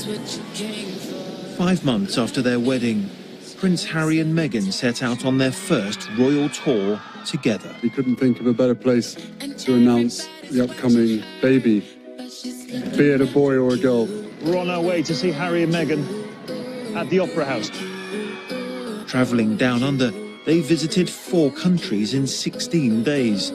5 months after their wedding, Prince Harry and Meghan set out on their first royal tour together. We couldn't think of a better place to announce the upcoming baby, be it a boy or a girl. We're on our way to see Harry and Meghan at the Opera House. Travelling down under, they visited 4 countries in 16 days.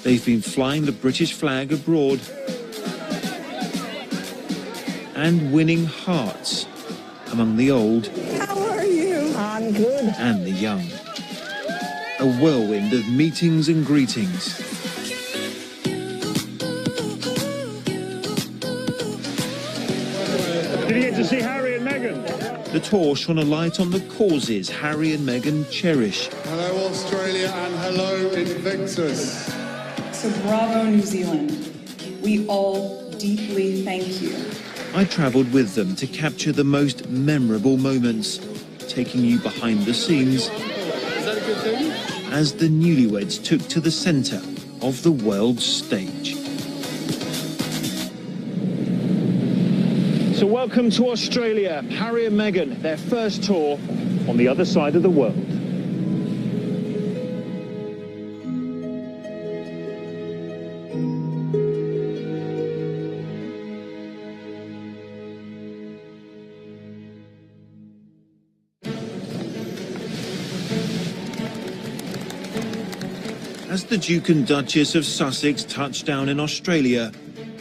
They've been flying the British flag abroad and winning hearts among the old How are you? I'm good. and the young. A whirlwind of meetings and greetings. Did you get to see Harry and Meghan? The tour shone a light on the causes Harry and Meghan cherish. Hello Australia and hello Invictus. So bravo, New Zealand. We all deeply thank you. I travelled with them to capture the most memorable moments, taking you behind the scenes as the newlyweds took to the centre of the world stage. So welcome to Australia, Harry and Meghan, their first tour on the other side of the world. As the Duke and Duchess of Sussex touch down in Australia,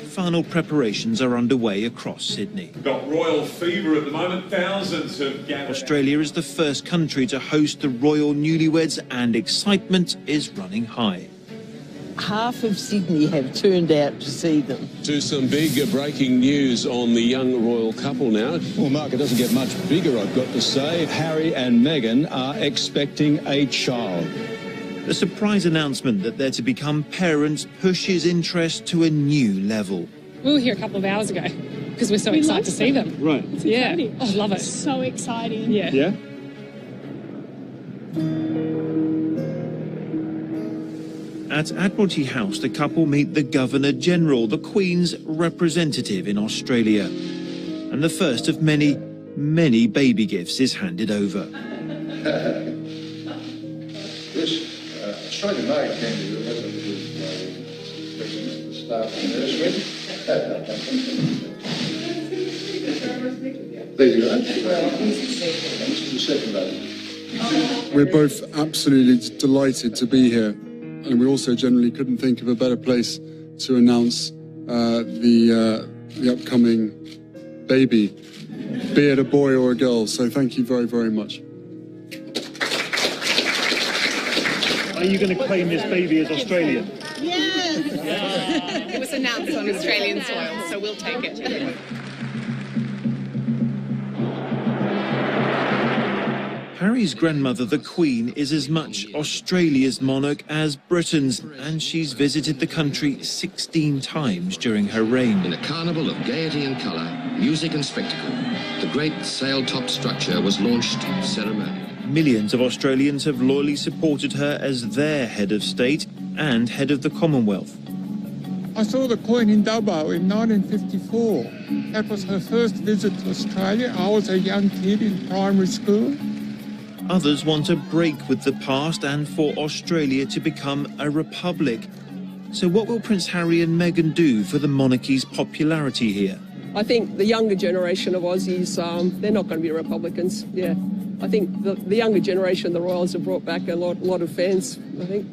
final preparations are underway across Sydney. We've got royal fever at the moment. Thousands have gathered. Australia is the first country to host the royal newlyweds, and excitement is running high. Half of Sydney have turned out to see them. To some big breaking news on the young royal couple now. Well, Mark, it doesn't get much bigger, I've got to say. Harry and Meghan are expecting a child. The surprise announcement that they're to become parents pushes interest to a new level. We were here a couple of hours ago because we're so excited to see them. Right. Yeah. Oh, love it. So exciting. Yeah. Yeah? At Admiralty House, the couple meet the Governor-General, the Queen's representative in Australia. And the first of many, many baby gifts is handed over. This Australian-made kangaroo has a little specimen at the start of the nursery. There you go. This is the second baby. We're both absolutely delighted to be here, and we also generally couldn't think of a better place to announce the upcoming baby, be it a boy or a girl. So thank you very, very much. Are you going to claim this baby as Australian? Yes. It was announced on Australian soil, so we'll take it. Harry's grandmother, the Queen, is as much Australia's monarch as Britain's, and she's visited the country 16 times during her reign. In a carnival of gaiety and colour, music and spectacle, the great sail-top structure was launched ceremonially. Millions of Australians have loyally supported her as their head of state and head of the Commonwealth. I saw the Queen in Dubbo in 1954. That was her first visit to Australia. I was a young kid in primary school. Others want a break with the past and for Australia to become a republic. So what will Prince Harry and Meghan do for the monarchy's popularity here? I think the younger generation of Aussies, they're not going to be Republicans, yeah. I think the younger generation, the Royals, have brought back a lot of fans, I think.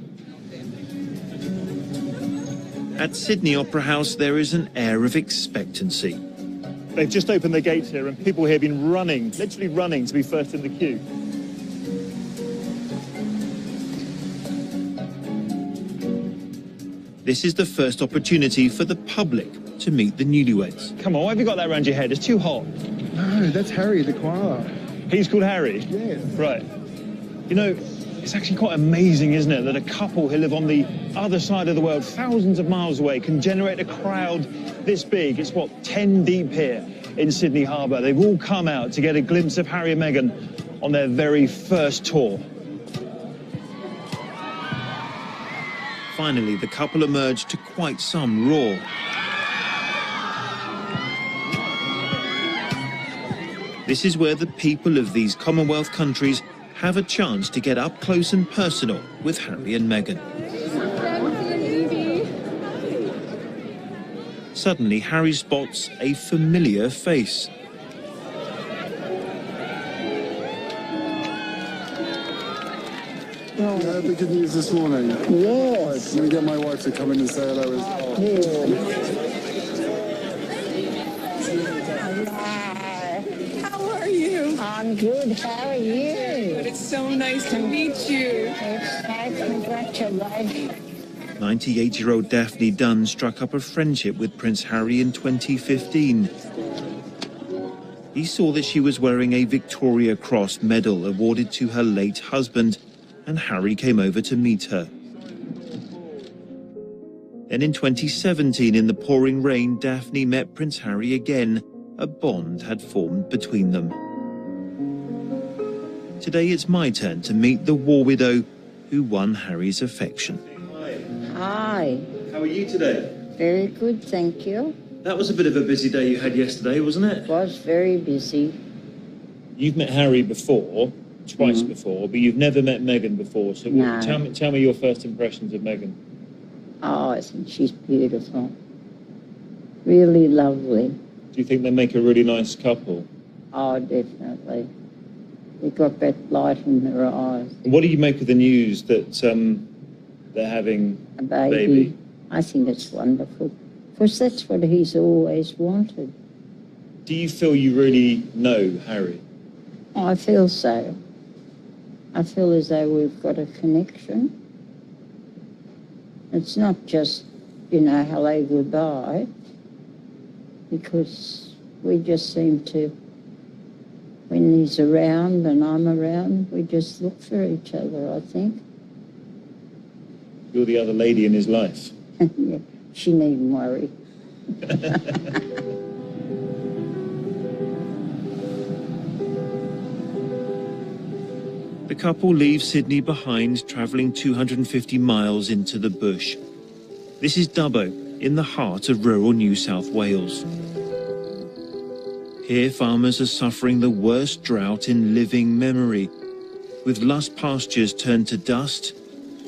At Sydney Opera House, there is an air of expectancy. They've just opened the gates here and people here have been running, literally running to be first in the queue. This is the first opportunity for the public to meet the newlyweds. Come on, why have you got that around your head? It's too hot. No, that's Harry the koala. He's called Harry? Yeah. Right. You know, it's actually quite amazing, isn't it, that a couple who live on the other side of the world, thousands of miles away, can generate a crowd this big. It's, what, 10 deep here in Sydney Harbour. They've all come out to get a glimpse of Harry and Meghan on their very first tour. Finally, the couple emerged to quite some roar. This is where the people of these Commonwealth countries have a chance to get up close and personal with Harry and Meghan. Suddenly, Harry spots a familiar face. You heard the good news this morning? Yes. I'm going to get my wife to come in and say hello as well. How are you? I'm good. How are you? Good. It's so nice to meet you. It's nice. Congratulations. 98-year-old Daphne Dunn struck up a friendship with Prince Harry in 2015. He saw that she was wearing a Victoria Cross medal awarded to her late husband, and Harry came over to meet her. Then in 2017, in the pouring rain, Daphne met Prince Harry again. A bond had formed between them. Today it's my turn to meet the war widow who won Harry's affection. Hi. How are you today? Very good, thank you. That was a bit of a busy day you had yesterday, wasn't it? It was very busy. You've met Harry before, twice before, but you've never met Meghan before. So No. tell me your first impressions of Meghan. Oh, I think she's beautiful. Really lovely. Do you think they make a really nice couple? Oh, definitely. They got that light in their eyes. What do you make of the news that they're having A baby. I think it's wonderful. Because that's what he's always wanted. Do you feel you really know Harry? Oh, I feel so. I feel as though we've got a connection. It's not just, you know, hello, goodbye, because we just seem to, when he's around and I'm around, we just look for each other, I think. You're the other lady in his life. Yeah, she needn't worry. The couple leaves Sydney behind, travelling 250 miles into the bush. This is Dubbo, in the heart of rural New South Wales. Here, farmers are suffering the worst drought in living memory, with lush pastures turned to dust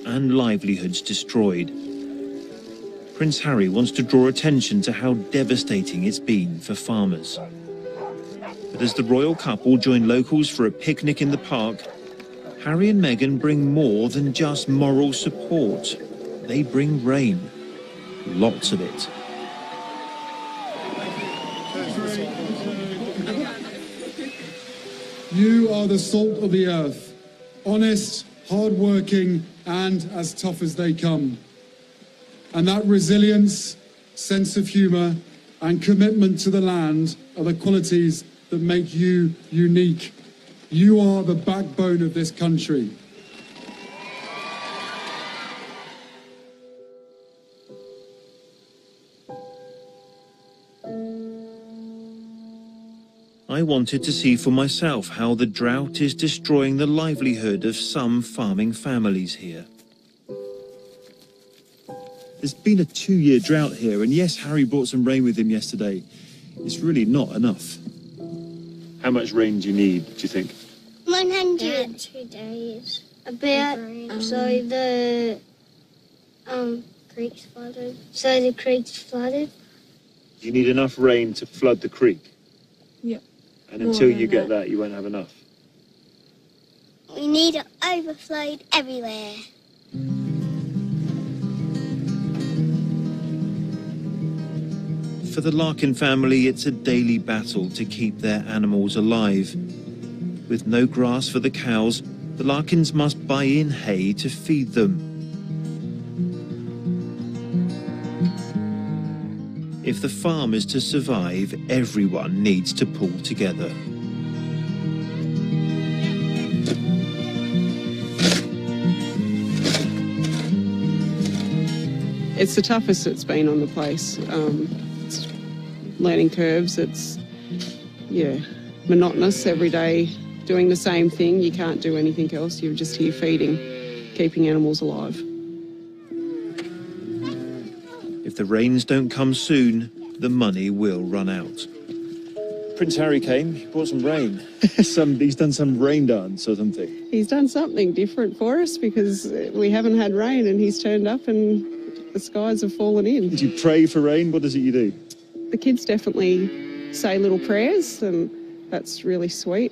and livelihoods destroyed. Prince Harry wants to draw attention to how devastating it's been for farmers. But as the royal couple join locals for a picnic in the park, Harry and Meghan bring more than just moral support. They bring rain. Lots of it. You are the salt of the earth, honest, hard-working, and as tough as they come. And that resilience, sense of humour, and commitment to the land are the qualities that make you unique. You are the backbone of this country. I wanted to see for myself how the drought is destroying the livelihood of some farming families here. There's been a 2-year drought here, and yes, Harry brought some rain with him yesterday. It's really not enough. How much rain do you need, do you think? 100. 2 days. About, so the creek's flooded. So the creek's flooded. You need enough rain to flood the creek. Yep. And until you get that, you won't have enough. We need it overflowed everywhere. For the Larkin family, it's a daily battle to keep their animals alive. With no grass for the cows, the Larkins must buy in hay to feed them. If the farm is to survive, everyone needs to pull together. It's the toughest it's been on the place. It's learning curves. It's, yeah, monotonous every day, doing the same thing. You can't do anything else. You're just here feeding, keeping animals alive. if the rains don't come soon, the money will run out. Prince Harry came, he brought some rain. He's done some rain dance or something. He's done something different for us because we haven't had rain and he's turned up and the skies have fallen in. Did you pray for rain? What is it you do? The kids definitely say little prayers and that's really sweet.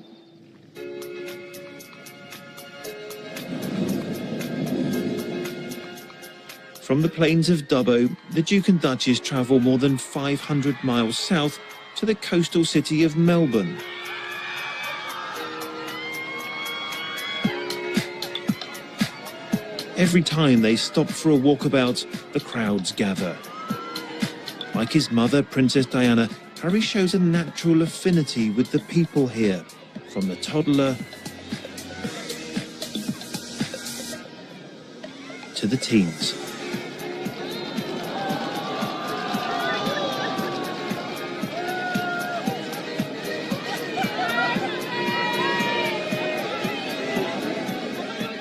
From the plains of Dubbo, the Duke and Duchess travel more than 500 miles south to the coastal city of Melbourne. Every time they stop for a walkabout, the crowds gather. Like his mother, Princess Diana, Harry shows a natural affinity with the people here, from the toddler to the teens.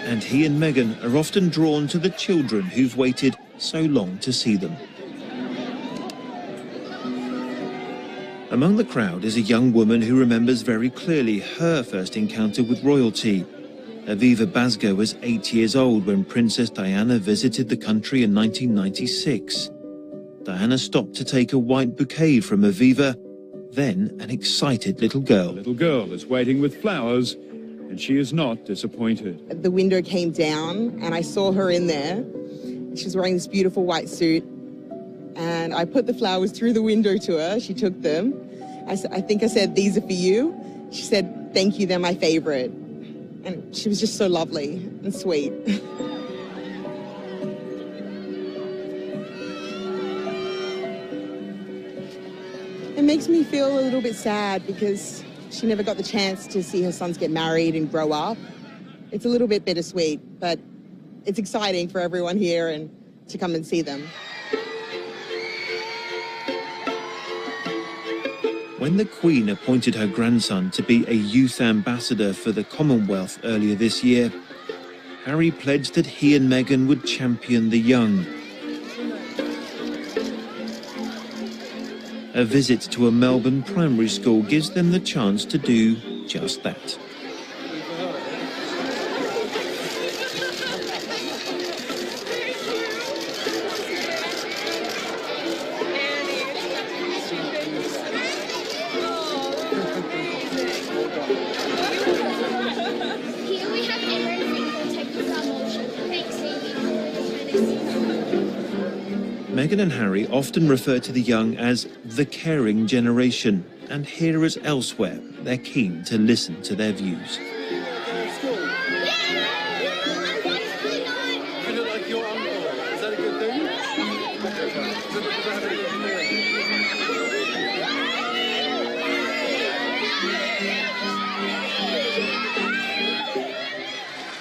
And he and Meghan are often drawn to the children who've waited so long to see them. Among the crowd is a young woman who remembers very clearly her first encounter with royalty. Aviva Basgo was 8 years old when Princess Diana visited the country in 1996. Diana stopped to take a white bouquet from Aviva, then an excited little girl. The little girl is waiting with flowers, and she is not disappointed. The window came down and I saw her in there. She was wearing this beautiful white suit and I put the flowers through the window to her. She took them. I think I said, "These are for you." She said, "Thank you, they're my favorite." And she was just so lovely and sweet. It makes me feel a little bit sad because she never got the chance to see her sons get married and grow up. It's a little bit bittersweet, but it's exciting for everyone here and to come and see them. When the Queen appointed her grandson to be a youth ambassador for the Commonwealth earlier this year, Harry pledged that he and Meghan would champion the young. A visit to a Melbourne primary school gives them the chance to do just that. Meghan and Harry often refer to the young as the caring generation, and here as elsewhere, they're keen to listen to their views.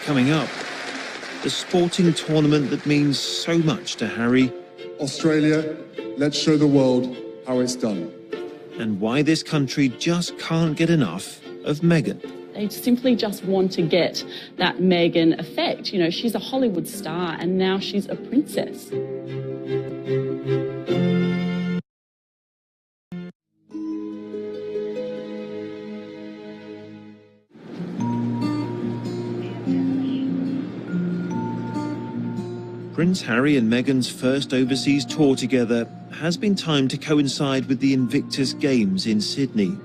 Coming up, the sporting tournament that means so much to Harry. Australia, let's show the world how it's done. And why this country just can't get enough of Meghan. They simply just want to get that Meghan effect. You know, she's a Hollywood star and now she's a princess. Prince Harry and Meghan's first overseas tour together has been timed to coincide with the Invictus Games in Sydney.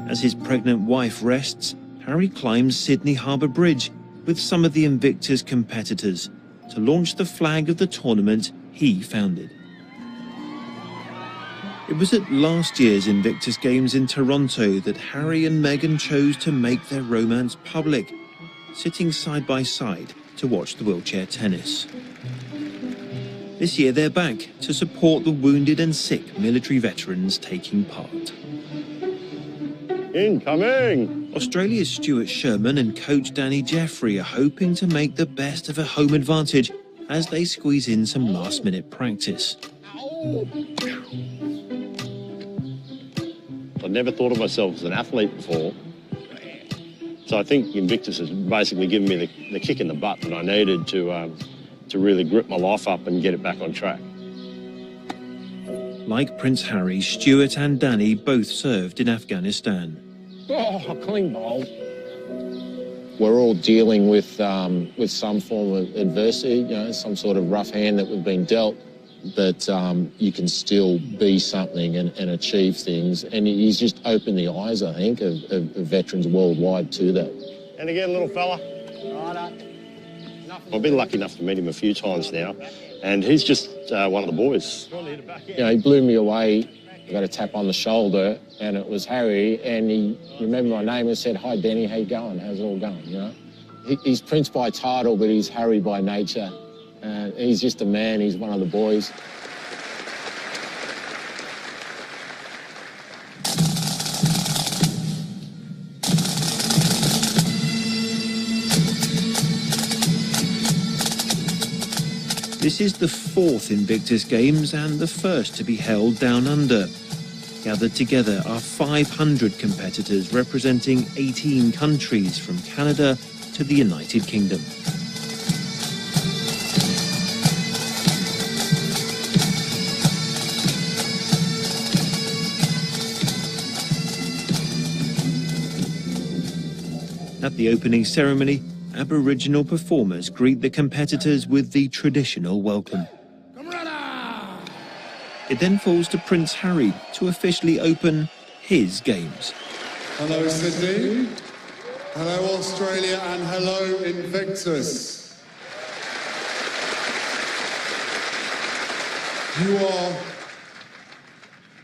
As his pregnant wife rests, Harry climbs Sydney Harbour Bridge with some of the Invictus competitors to launch the flag of the tournament he founded. It was at last year's Invictus Games in Toronto that Harry and Meghan chose to make their romance public, sitting side by side to watch the wheelchair tennis. This year they're back to support the wounded and sick military veterans taking part. Incoming! Australia's Stuart Sherman and coach Danny Jeffrey are hoping to make the best of a home advantage as they squeeze in some last-minute practice. I've never thought of myself as an athlete before. So I think Invictus has basically given me the kick in the butt that I needed to really grip my life up and get it back on track. Like Prince Harry, Stuart and Danny both served in Afghanistan. Oh, clean bowl. We're all dealing with some form of adversity, you know, some sort of rough hand that we've been dealt, but you can still be something and achieve things. And he's just opened the eyes, I think, of veterans worldwide to that. And again, little fella. I've been lucky enough to meet him a few times now, and he's just one of the boys. You know, he blew me away. I got a tap on the shoulder, and it was Harry, and he remembered my name and said, "Hi, Danny, how you going? How's it all going?" You know, he's Prince by title, but he's Harry by nature. He's just a man. He's one of the boys. This is the 4th Invictus Games and the first to be held down under. Gathered together are 500 competitors representing 18 countries from Canada to the United Kingdom. At the opening ceremony, Aboriginal performers greet the competitors with the traditional welcome. It then falls to Prince Harry to officially open his games. Hello, Sydney. Hello, Australia, and hello, Invictus.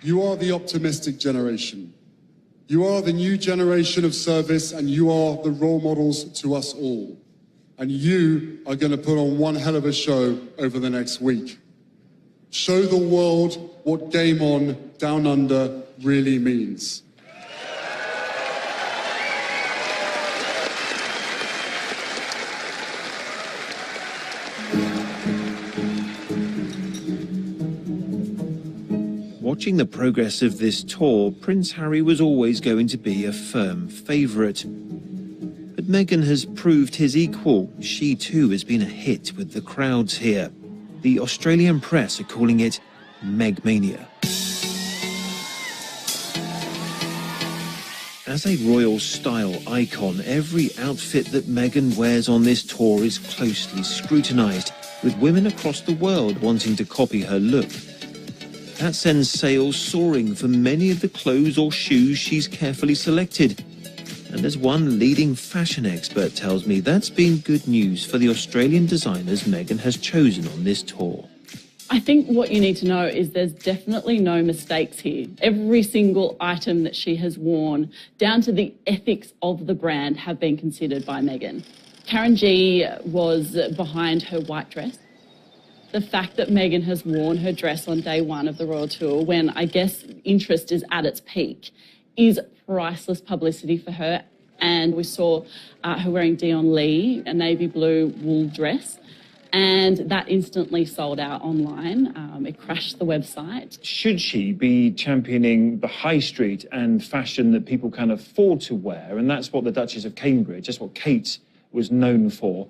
You are the optimistic generation. You are the new generation of service, and you are the role models to us all. And you are going to put on one hell of a show over the next week. Show the world what Game On Down Under really means. Watching the progress of this tour, Prince Harry was always going to be a firm favourite. But Meghan has proved his equal. She too has been a hit with the crowds here. The Australian press are calling it Megmania. As a royal style icon, every outfit that Meghan wears on this tour is closely scrutinised, with women across the world wanting to copy her look. That sends sales soaring for many of the clothes or shoes she's carefully selected. And as one leading fashion expert tells me, that's been good news for the Australian designers Meghan has chosen on this tour. I think what you need to know is there's definitely no mistakes here. Every single item that she has worn, down to the ethics of the brand, have been considered by Meghan. Karen G was behind her white dress. The fact that Meghan has worn her dress on day one of the Royal Tour, when I guess interest is at its peak, is priceless publicity for her. And we saw her wearing Dion Lee, a navy blue wool dress, and that instantly sold out online. It crashed the website. Should she be championing the high street and fashion that people can afford to wear? And that's what the Duchess of Cambridge, that's what Kate was known for.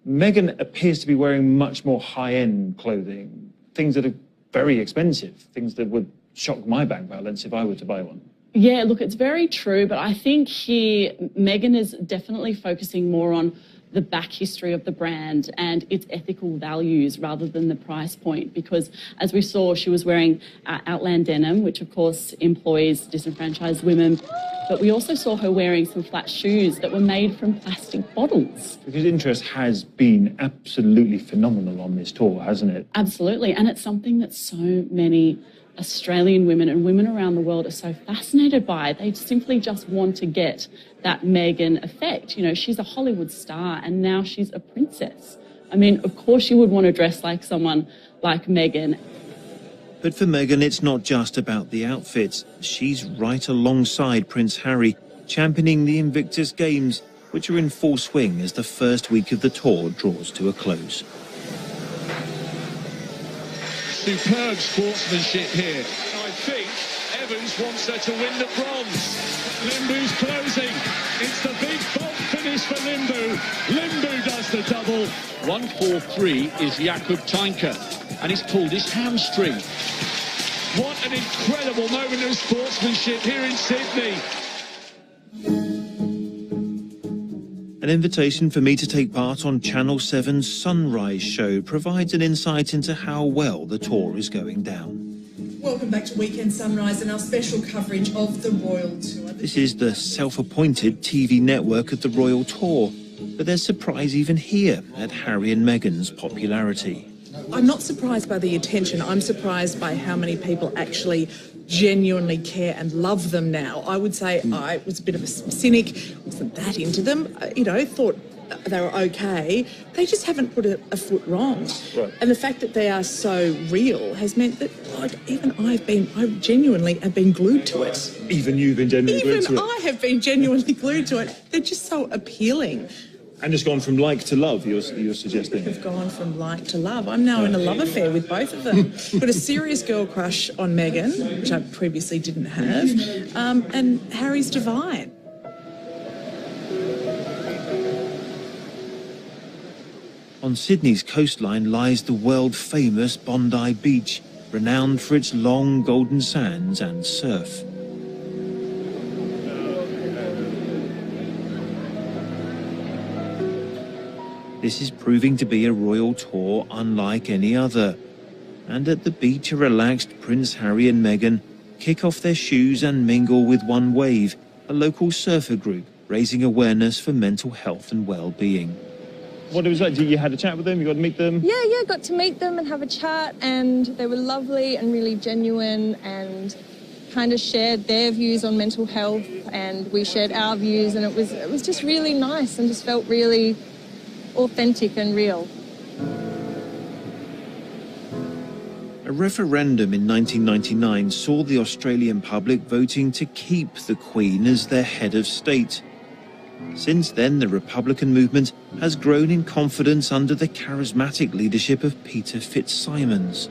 Meghan appears to be wearing much more high-end clothing, things that are very expensive, things that would shock my bank balance if I were to buy one. Yeah, look, it's very true, but I think here Meghan is definitely focusing more on the back history of the brand and its ethical values rather than the price point, because as we saw, she was wearing Outland denim, which of course employs disenfranchised women. But we also saw her wearing some flat shoes that were made from plastic bottles. Because interest has been absolutely phenomenal on this tour, hasn't it? Absolutely, and it's something that so many Australian women and women around the world are so fascinated by. They simply just want to get that Meghan effect. You know, she's a Hollywood star and now she's a princess. I mean, of course you would want to dress like someone like Meghan. But for Meghan, it's not just about the outfits. She's right alongside Prince Harry, championing the Invictus Games, which are in full swing as the first week of the tour draws to a close. Superb sportsmanship here. I think Evans wants her to win the bronze. Limbu's closing. It's the big bold finish for Limbu. Limbu does the double. 1-4-3 is Jakub Tainka, and he's pulled his hamstring. What an incredible moment of sportsmanship here in Sydney. An invitation for me to take part on Channel 7's Sunrise show provides an insight into how well the tour is going down. Welcome back to Weekend Sunrise and our special coverage of the Royal Tour. This is the self-appointed TV network of the Royal Tour, but there's surprise even here at Harry and Meghan's popularity. I'm not surprised by the attention. I'm surprised by how many people actually genuinely care and love them now. I would say I was a bit of a cynic, wasn't that into them, thought they were okay. They just haven't put a foot wrong. Right. And the fact that they are so real has meant that even I genuinely have been glued to it. Even you've been genuinely glued to it? Even I have been genuinely glued to it. They're just so appealing. And it's gone from like to love, you're suggesting? We've gone from like to love. I'm now in a love affair with both of them. Got a serious girl crush on Meghan, which I previously didn't have, and Harry's divine. On Sydney's coastline lies the world-famous Bondi Beach, renowned for its long golden sands and surf. This is proving to be a royal tour unlike any other. And at the beach, a relaxed Prince Harry and Meghan kick off their shoes and mingle with One Wave, a local surfer group raising awareness for mental health and well-being. What it was like, you had a chat with them, you got to meet them? Yeah, got to meet them and have a chat, and they were lovely and really genuine and kind of shared their views on mental health, and we shared our views, and it was just really nice and just felt really authentic and real. A referendum in 1999 saw the Australian public voting to keep the Queen as their head of state. Since then, the Republican movement has grown in confidence under the charismatic leadership of Peter Fitzsimons.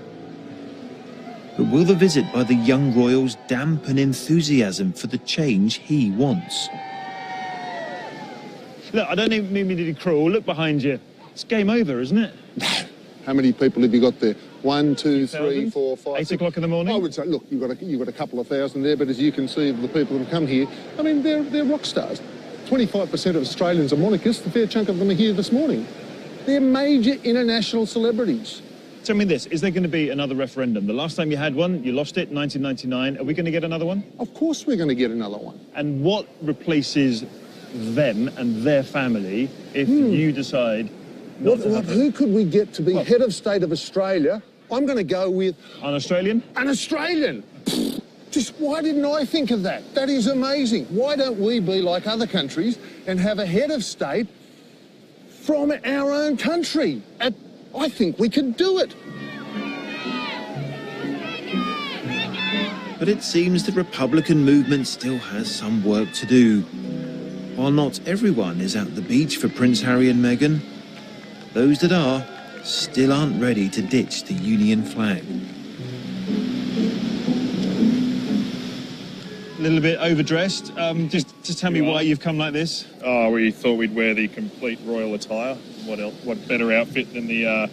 But will the visit by the young royals dampen enthusiasm for the change he wants? Look, I don't even mean to be cruel. Look behind you. It's game over, isn't it? How many people have you got there? 1, 2, 3, 4, 5, 8 o'clock in the morning? I would say, look, you've got a couple of thousand there, but as you can see, of the people that have come here, I mean, they're rock stars. 25% of Australians are monarchists. A fair chunk of them are here this morning. They're major international celebrities. Tell me this, is there going to be another referendum? The last time you had one, you lost it, 1999. Are we going to get another one? Of course we're going to get another one. And what replaces them and their family if you decide who could we get to be head of state of Australia? I'm going to go with... An Australian? An Australian! Just why didn't I think of that? That is amazing. Why don't we be like other countries and have a head of state from our own country? I think we could do it. But it seems the Republican movement still has some work to do. While not everyone is at the beach for Prince Harry and Meghan, those that are still aren't ready to ditch the Union flag. A little bit overdressed. Just tell me why you've come like this. Oh, we thought we'd wear the complete royal attire. What else? What better outfit than the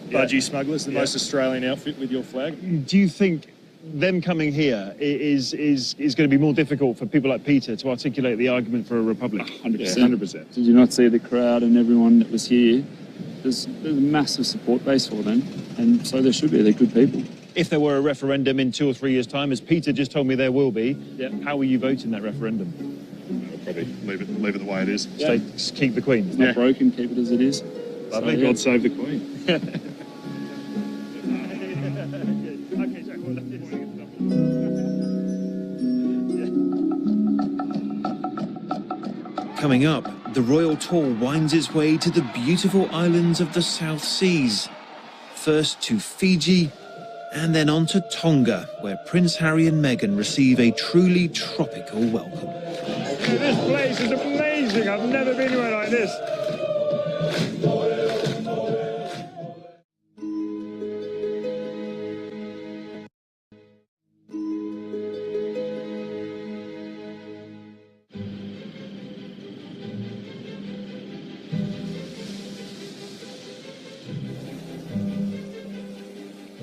budgie smugglers, the most Australian outfit with your flag? Do you think them coming here is going to be more difficult for people like Peter to articulate the argument for a republic? 100%. 100%. Did you not see the crowd and everyone that was here? There's a massive support base for them, and so there should be. They're good people. If there were a referendum in 2 or 3 years' time, as Peter just told me there will be, how will you vote in that referendum? I'll probably leave it the way it is. Just keep the Queen. It's not broken, keep it as it is. Lovely. So, God save the Queen. Coming up, the royal tour winds its way to the beautiful islands of the South Seas. First to Fiji, and then on to Tonga, where Prince Harry and Meghan receive a truly tropical welcome. This place is amazing. I've never been anywhere like this.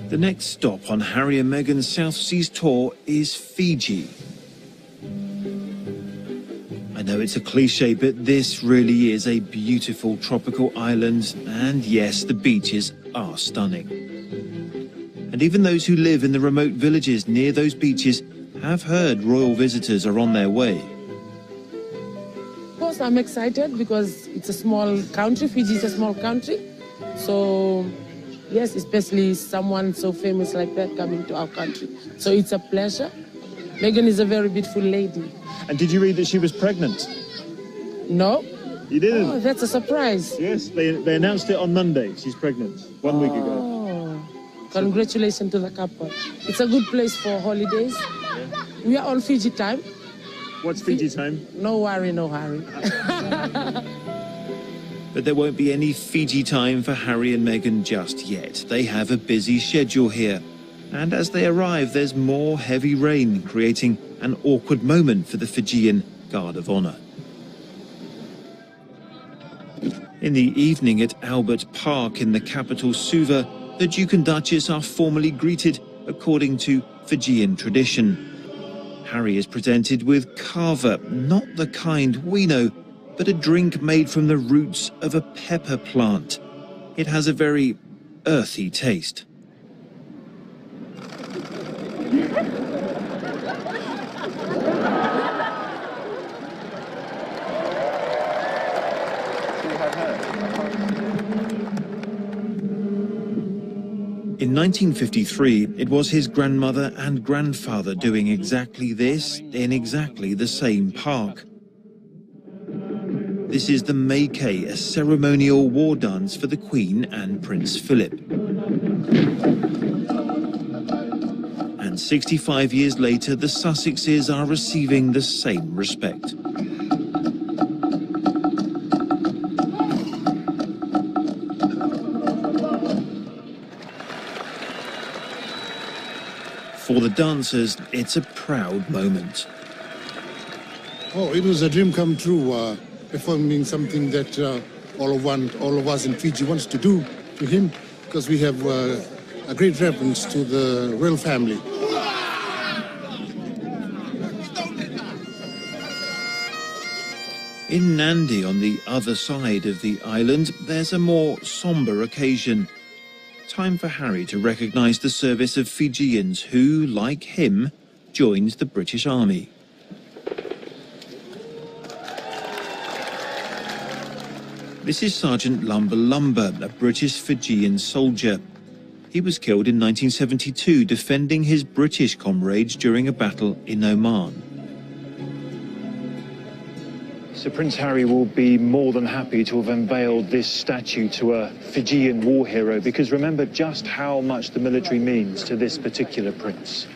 The next stop on Harry and Meghan's South Seas tour is Fiji. I know it's a cliche, but this really is a beautiful tropical island, and yes, the beaches are stunning. And even those who live in the remote villages near those beaches have heard royal visitors are on their way. Of course, I'm excited because it's a small country. Fiji is a small country. So, yes, especially someone so famous like that coming to our country. So it's a pleasure. Meghan is a very beautiful lady. And did you read that she was pregnant? No. You didn't? Oh, that's a surprise. Yes, they announced it on Monday. She's pregnant, 1 week ago. Congratulations to the couple. It's a good place for holidays. We are on Fiji time. What's Fiji time? No worry, no hurry. But there won't be any Fiji time for Harry and Meghan just yet. They have a busy schedule here. And as they arrive, there's more heavy rain, creating an awkward moment for the Fijian Guard of Honour. In the evening at Albert Park in the capital Suva, the Duke and Duchess are formally greeted according to Fijian tradition. Harry is presented with kava, not the kind we know, but a drink made from the roots of a pepper plant. It has a very earthy taste. In 1953, it was his grandmother and grandfather doing exactly this in exactly the same park. This is the Meike, a ceremonial war dance for the Queen and Prince Philip. And 65 years later, the Sussexes are receiving the same respect. For the dancers, it's a proud moment. Oh, it was a dream come true, performing something that all of us in Fiji wants to do to him, because we have a great reverence to the royal family. In Nandi, on the other side of the island, there's a more sombre occasion. Time for Harry to recognise the service of Fijians who, like him, joined the British Army. This is Sergeant Lumber Lumber, a British Fijian soldier. He was killed in 1972 defending his British comrades during a battle in Oman. So Prince Harry will be more than happy to have unveiled this statue to a Fijian war hero, because remember just how much the military means to this particular prince.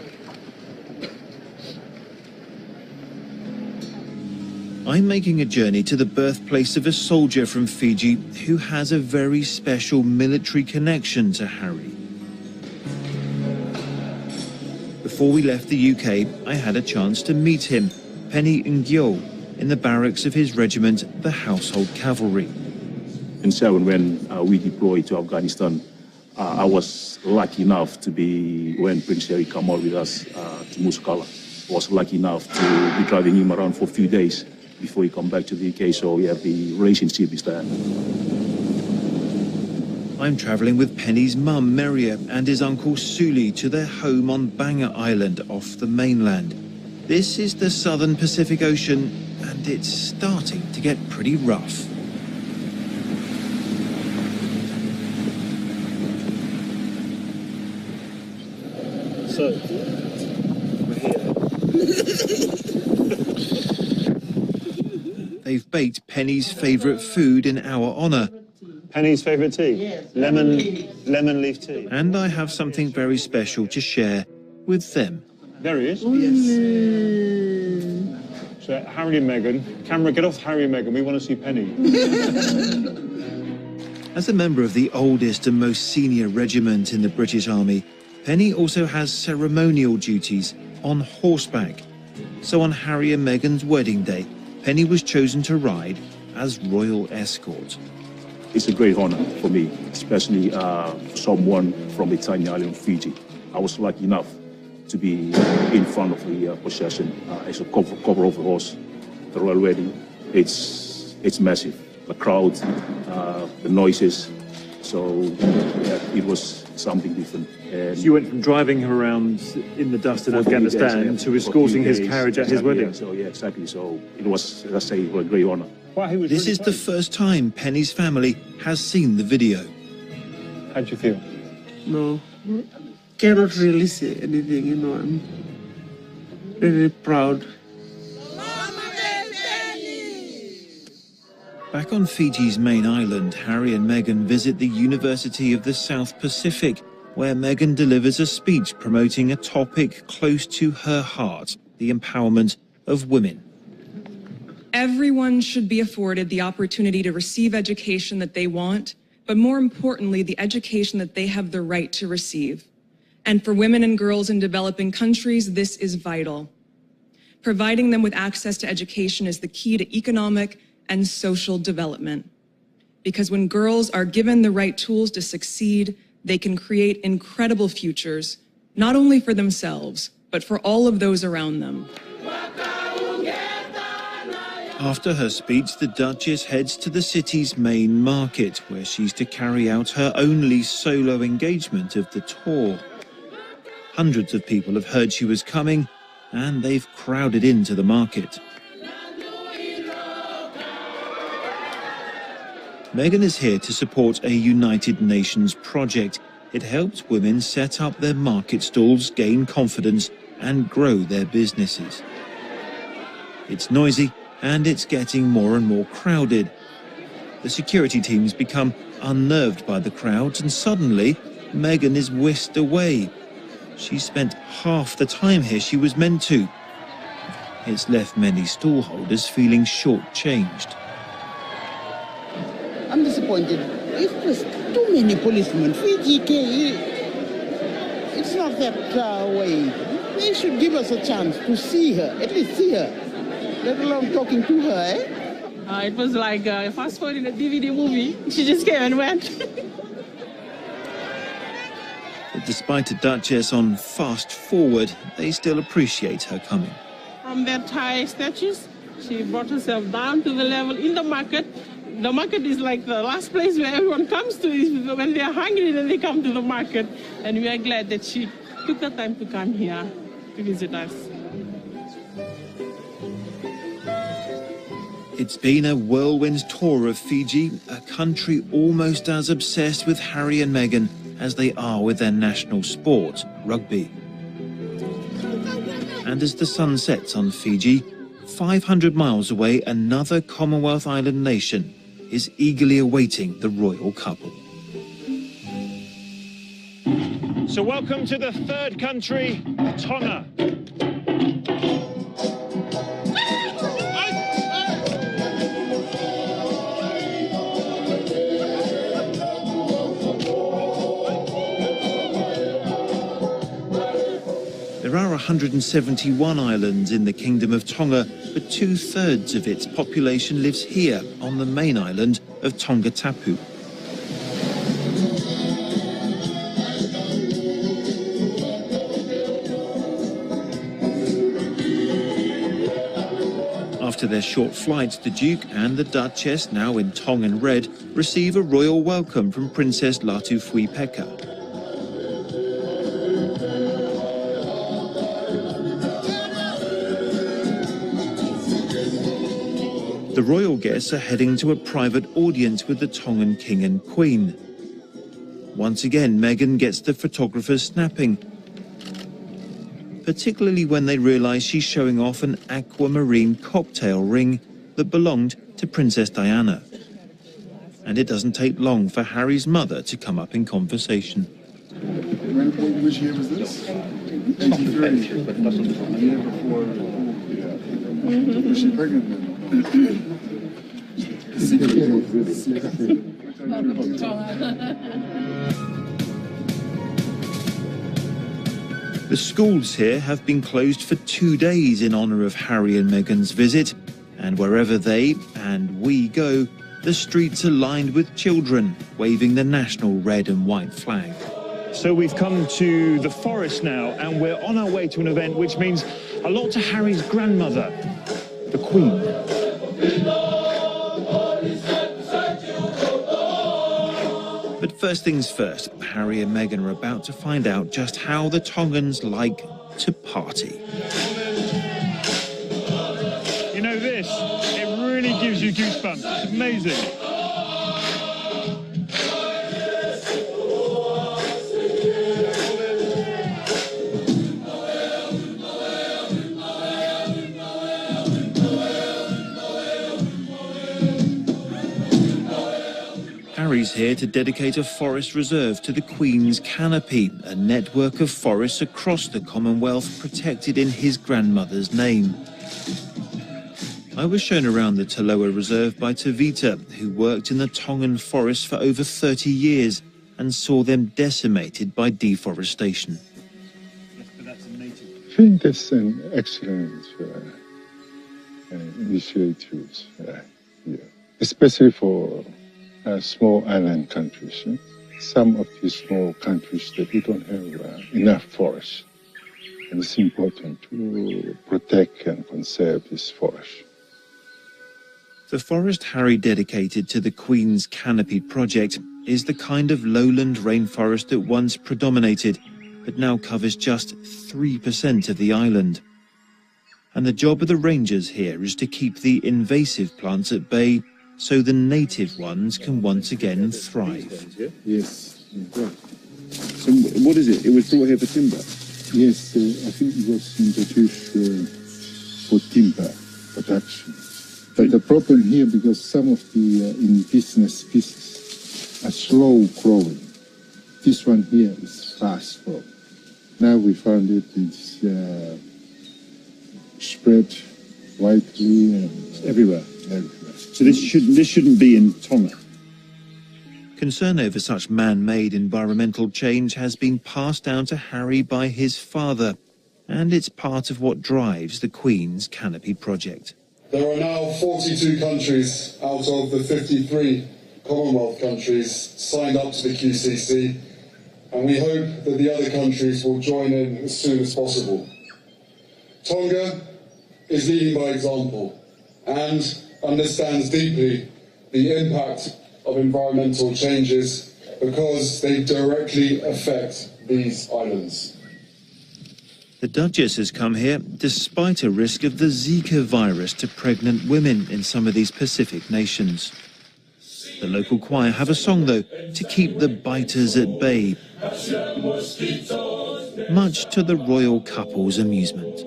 I'm making a journey to the birthplace of a soldier from Fiji who has a very special military connection to Harry. Before we left the UK, I had a chance to meet him, Penny Ngyo, in the barracks of his regiment, the Household Cavalry. In 7, when we deployed to Afghanistan, I was lucky enough to be, when Prince Harry came out with us to Muscala, I was lucky enough to be driving him around for a few days before he come back to the UK, so we have the relationship is there. I'm travelling with Penny's mum, Meria, and his uncle Suli to their home on Banga Island off the mainland. This is the southern Pacific Ocean, and it's starting to get pretty rough. So, we're here. They've baked Penny's favourite food in our honour. Penny's favourite tea? Yes. Lemon leaf tea. And I have something very special to share with them. There he is. Yes. So, Harry and Meghan. Camera, get off Harry and Meghan. We want to see Penny. As a member of the oldest and most senior regiment in the British Army, Penny also has ceremonial duties on horseback. So on Harry and Meghan's wedding day, Penny was chosen to ride as royal escort. it's a great honor for me, especially someone from the tiny island of Fiji. I was lucky enough to be in front of the procession as a cover of the horse, the royal wedding. It's massive. The crowd, the noises. So yeah, it was something different. So you went from driving him around in the dust in Afghanistan to escorting his carriage at his wedding. Yeah, so yeah, exactly. So it was, as I say, a great honor. This is the first time Penny's family has seen the video. How'd you feel? No, cannot really say anything, you know. I'm very proud. Back on Fiji's main island, Harry and Meghan visit the University of the South Pacific, where Meghan delivers a speech promoting a topic close to her heart, the empowerment of women. Everyone should be afforded the opportunity to receive education that they want, but more importantly, the education that they have the right to receive. And for women and girls in developing countries, this is vital. Providing them with access to education is the key to economic and social development. Because when girls are given the right tools to succeed, they can create incredible futures, not only for themselves, but for all of those around them. After her speech, the Duchess heads to the city's main market, where she's to carry out her only solo engagement of the tour. Hundreds of people have heard she was coming, and they've crowded into the market. Meghan is here to support a United Nations project. It helps women set up their market stalls, gain confidence, and grow their businesses. It's noisy, and it's getting more and more crowded. The security teams become unnerved by the crowds, and suddenly, Meghan is whisked away. She spent half the time here she was meant to. It's left many stallholders feeling shortchanged. I'm disappointed. It's just too many policemen. Fiji, it's not that way. They should give us a chance to see her, at least see her, let alone talking to her, eh? It was like fast forward in a DVD movie. She just came and went. But despite a Duchess on fast forward, they still appreciate her coming. From that Thai statues, she brought herself down to the level in the market. The market is like the last place where everyone comes to. Is when they are hungry, then they come to the market. And we are glad that she took the time to come here to visit us. It's been a whirlwind tour of Fiji, a country almost as obsessed with Harry and Meghan as they are with their national sport, rugby. And as the sun sets on Fiji, 500 miles away, another Commonwealth Island nation is eagerly awaiting the royal couple. So welcome to the third country, Tonga. There are 171 islands in the Kingdom of Tonga, but 2/3 of its population lives here on the main island of Tongatapu. After their short flights, the Duke and the Duchess, now in Tongan red, receive a royal welcome from Princess Latufuipeka. The royal guests are heading to a private audience with the Tongan King and Queen. Once again, Meghan gets the photographers snapping, particularly when they realise she's showing off an aquamarine cocktail ring that belonged to Princess Diana. And it doesn't take long for Harry's mother to come up in conversation. Which year was this? 83. The year before. Was she pregnant then? The schools here have been closed for 2 days in honour of Harry and Meghan's visit, and wherever they and we go, the streets are lined with children waving the national red and white flag. So we've come to the forest now, and we're on our way to an event which means a lot to Harry's grandmother, the Queen. But first things first, Harry and Meghan are about to find out just how the Tongans like to party. You know this, it really gives you goosebumps. It's amazing. Harry's here to dedicate a forest reserve to the Queen's canopy, a network of forests across the Commonwealth protected in his grandmother's name. I was shown around the Taloa Reserve by Tavita, who worked in the Tongan forest for over 30 years and saw them decimated by deforestation. I think that's an excellent initiative here, especially for small island countries. Some of these small countries that we don't have enough forest, and it's important to protect and conserve this forest. The forest Harry dedicated to the Queen's Canopy project is the kind of lowland rainforest that once predominated, but now covers just 3% of the island. And the job of the rangers here is to keep the invasive plants at bay so the native ones can once again thrive. Yes. Right. So what is it? It was brought here for timber? Yes, I think it was introduced for timber production. But the problem here, because some of the indigenous species are slow growing. This one here is fast growing. Now we found it's spread widely and everywhere. So this shouldn't be in Tonga. Concern over such man-made environmental change has been passed down to Harry by his father, and it's part of what drives the Queen's Canopy project. There are now 42 countries out of the 53 Commonwealth countries signed up to the QCC, and we hope that the other countries will join in as soon as possible. Tonga is leading by example and understands deeply the impact of environmental changes because they directly affect these islands. The Duchess has come here despite a risk of the Zika virus to pregnant women in some of these Pacific nations. The local choir have a song, though, to keep the biters at bay, much to the royal couple's amusement.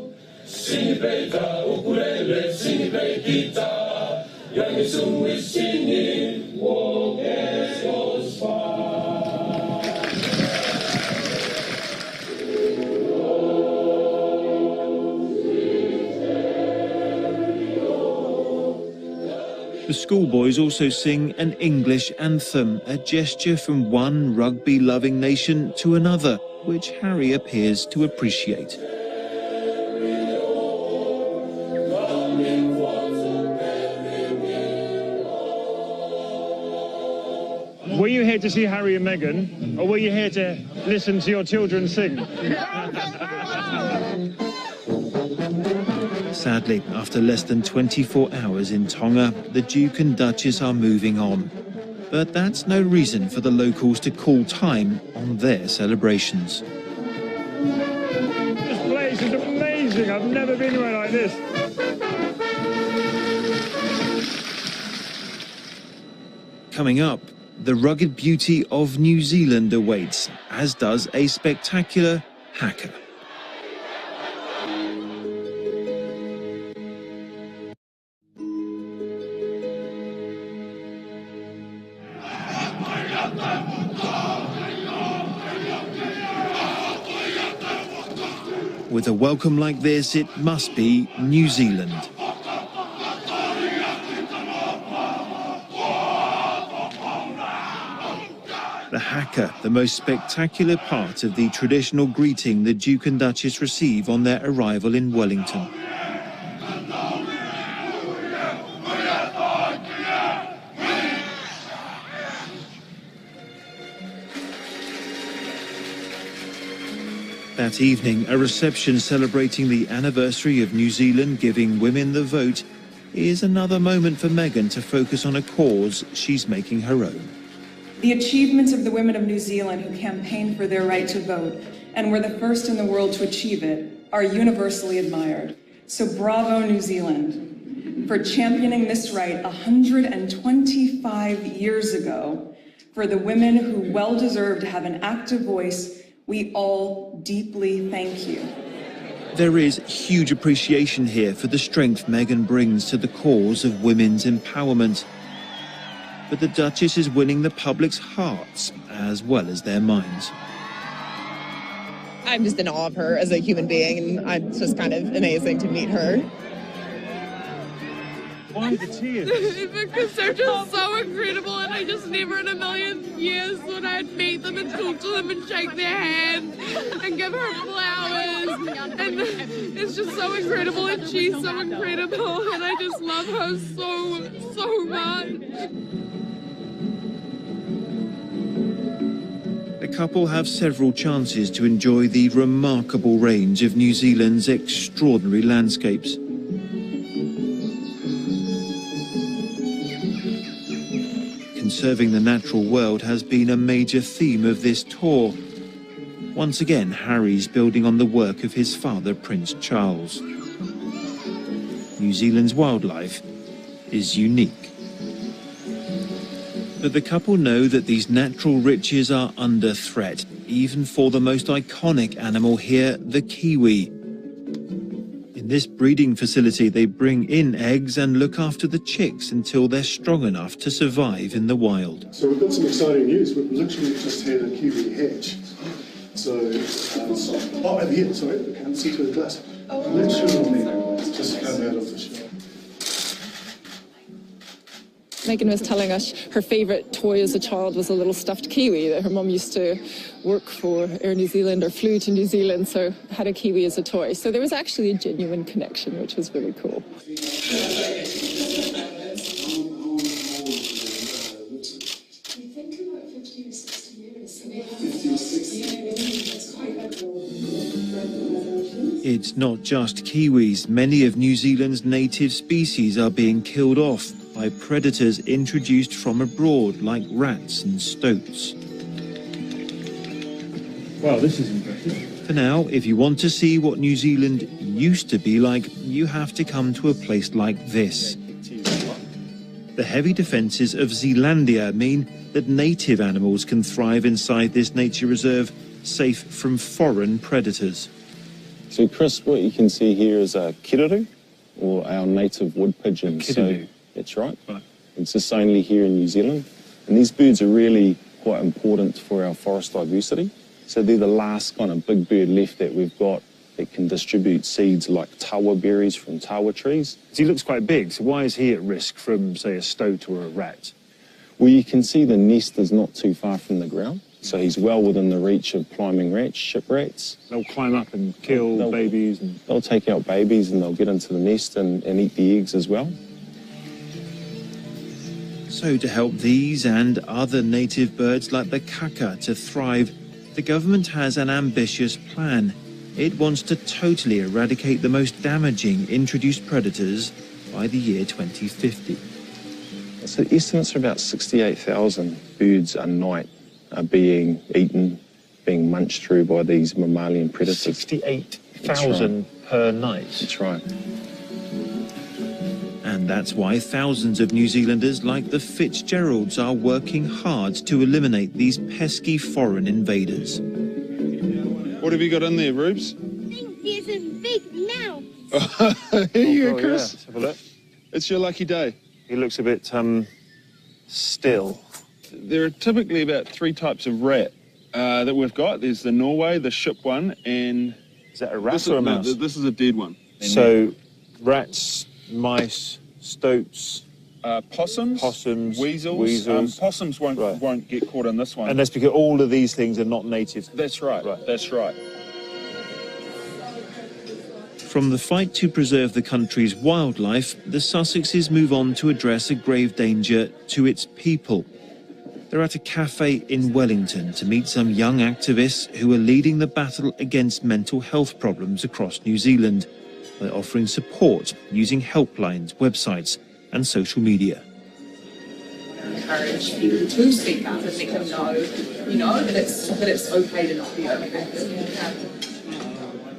The schoolboys also sing an English anthem, a gesture from one rugby-loving nation to another, which Harry appears to appreciate. Were you here to see Harry and Meghan, or were you here to listen to your children sing? Sadly, after less than 24 hours in Tonga, the Duke and Duchess are moving on. But that's no reason for the locals to call time on their celebrations. This place is amazing. I've never been anywhere like this. Coming up, the rugged beauty of New Zealand awaits, as does a spectacular haka. With a welcome like this, it must be New Zealand. The haka, the most spectacular part of the traditional greeting the Duke and Duchess receive on their arrival in Wellington. That evening, a reception celebrating the anniversary of New Zealand giving women the vote is another moment for Meghan to focus on a cause she's making her own. The achievements of the women of New Zealand who campaigned for their right to vote and were the first in the world to achieve it are universally admired. So bravo, New Zealand, for championing this right 125 years ago for the women who well deserve to have an active voice. We all deeply thank you. There is huge appreciation here for the strength Meghan brings to the cause of women's empowerment. But the Duchess is winning the public's hearts as well as their minds. I'm just in awe of her as a human being, and it's just kind of amazing to meet her. Why the tears? Because they're just so incredible, and I just never in a million years thought I'd meet them and talk to them and shake their hand and give her flowers. And it's just so incredible, and she's so incredible, and I just love her so much. The couple have several chances to enjoy the remarkable range of New Zealand's extraordinary landscapes. Conserving the natural world has been a major theme of this tour. Once again, Harry's building on the work of his father, Prince Charles. New Zealand's wildlife is unique. But the couple know that these natural riches are under threat, even for the most iconic animal here, the kiwi. In this breeding facility, they bring in eggs and look after the chicks until they're strong enough to survive in the wild. So we've got some exciting news. We've literally just had a kiwi hatch. So, over here, sorry, I can't see through the glass. Literally just come out of the shell. Meghan was telling us her favourite toy as a child was a little stuffed kiwi that her mum used to work for Air New Zealand or flew to New Zealand, so had a kiwi as a toy. So there was actually a genuine connection, which was really cool. It's not just kiwis. Many of New Zealand's native species are being killed off by predators introduced from abroad, like rats and stoats. Wow, this is impressive. For now, if you want to see what New Zealand used to be like, you have to come to a place like this. The heavy defences of Zealandia mean that native animals can thrive inside this nature reserve, safe from foreign predators. So, Chris, what you can see here is a kiriru, or our native wood pigeon. So, that's right. It's just only here in New Zealand. And these birds are really quite important for our forest diversity. So they're the last kind of big bird left that we've got that can distribute seeds like tawa berries from tawa trees. He looks quite big, so why is he at risk from, say, a stoat or a rat? Well, you can see the nest is not too far from the ground. So he's well within the reach of climbing rats, ship rats. They'll climb up and kill babies. They'll take out babies and they'll get into the nest and eat the eggs as well. So to help these and other native birds like the kaka to thrive, the government has an ambitious plan. It wants to totally eradicate the most damaging introduced predators by the year 2050. So estimates are about 68,000 birds a night are being eaten, being munched through by these mammalian predators. 68,000 per night? That's right. And that's why thousands of New Zealanders like the Fitzgeralds are working hard to eliminate these pesky foreign invaders. What have you got in there, Rubes? I think there's a big mouse. Here you go, Chris. Yeah. Let's have a look. It's your lucky day. He looks a bit still. There are typically about 3 types of rat that we've got. There's the Norway, the ship one, and... Is that a rat or a mouse? This is a dead one. So, rats, mice, stoats... Possums, weasels. Possums won't get caught in this one. And that's because all of these things are not native. That's right. That's right. From the fight to preserve the country's wildlife, the Sussexes move on to address a grave danger to its people. They're at a cafe in Wellington to meet some young activists who are leading the battle against mental health problems across New Zealand by offering support using helplines, websites and social media. Encourage people to speak up and let them know, that it's okay to not be okay.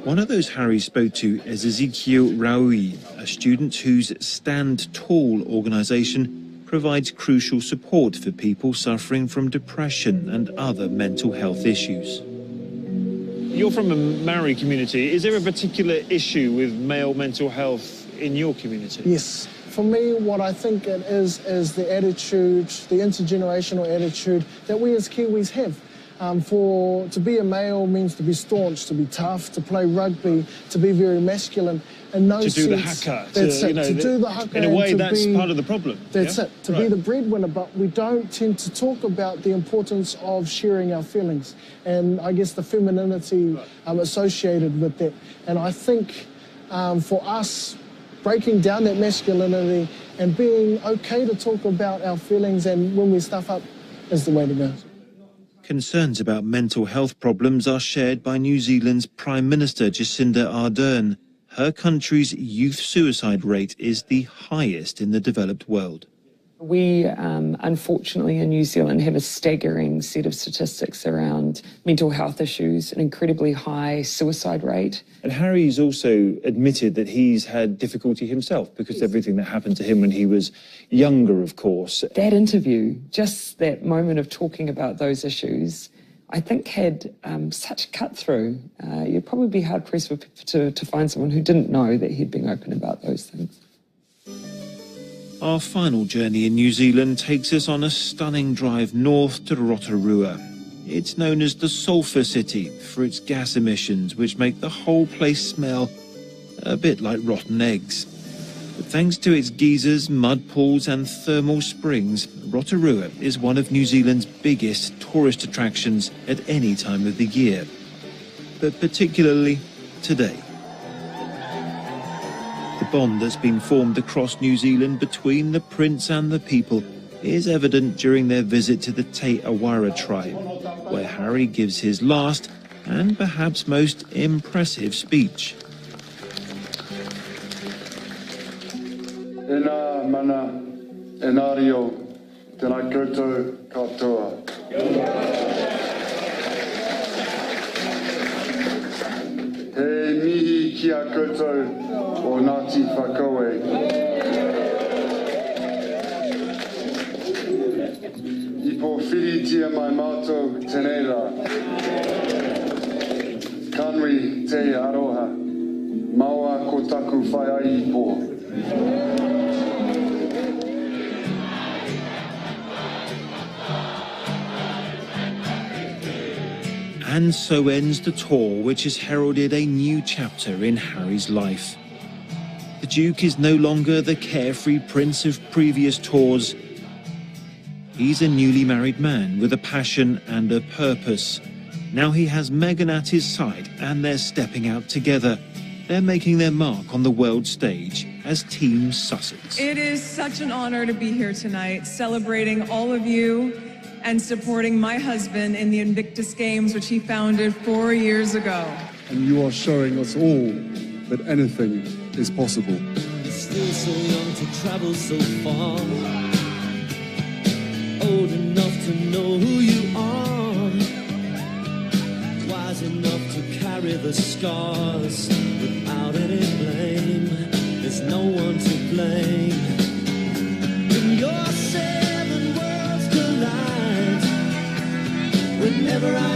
One of those Harry spoke to is Ezekiel Raui, a student whose Stand Tall organisation provides crucial support for people suffering from depression and other mental health issues. You're from a Maori community. Is there a particular issue with male mental health in your community? Yes. For me, what I think it is the attitude, the intergenerational attitude that we as Kiwis have. To be a male means to be staunch, to be tough, to play rugby, to be very masculine. And no to do the sense, haka. That's to, it, to do the haka. In a way, that's be, part of the problem. That's yeah? it, to be the breadwinner, but we don't tend to talk about the importance of sharing our feelings and I guess the femininity associated with that. And I think for us, breaking down that masculinity and being okay to talk about our feelings and when we stuff up is the way to go. Concerns about mental health problems are shared by New Zealand's Prime Minister Jacinda Ardern. Her country's youth suicide rate is the highest in the developed world. We, unfortunately, in New Zealand have a staggering set of statistics around mental health issues, an incredibly high suicide rate. And Harry's also admitted that he's had difficulty himself because of everything that happened to him when he was younger, of course. That interview, just that moment of talking about those issues, I think had such cut-through. You'd probably be hard-pressed for people to find someone who didn't know that he'd been open about those things. Our final journey in New Zealand takes us on a stunning drive north to Rotorua. It's known as the Sulphur City for its gas emissions, which make the whole place smell a bit like rotten eggs. But thanks to its geysers, mud pools and thermal springs, Rotorua is one of New Zealand's biggest tourist attractions at any time of the year, but particularly today. The bond that's been formed across New Zealand between the Prince and the people is evident during their visit to the Te Awara tribe, where Harry gives his last and perhaps most impressive speech. Ena mana, enario, tēnā koutou katoa. He mihi ki a koutou o Ngāti Whakaue. I po whiritia mai mātou tēnei rā. Kanwi te aroha, maua ko taku whai ai I po. And so ends the tour, which has heralded a new chapter in Harry's life. The Duke is no longer the carefree prince of previous tours. He's a newly married man with a passion and a purpose. Now he has Meghan at his side and they're stepping out together. They're making their mark on the world stage as Team Sussex. It is such an honor to be here tonight, celebrating all of you and supporting my husband in the Invictus Games, which he founded 4 years ago. And you are showing us all that anything is possible. You're still so young to travel so far, old enough to know who you are, wise enough to carry the scars without any blame. There's no one to blame. When your 7 worlds collide, whenever I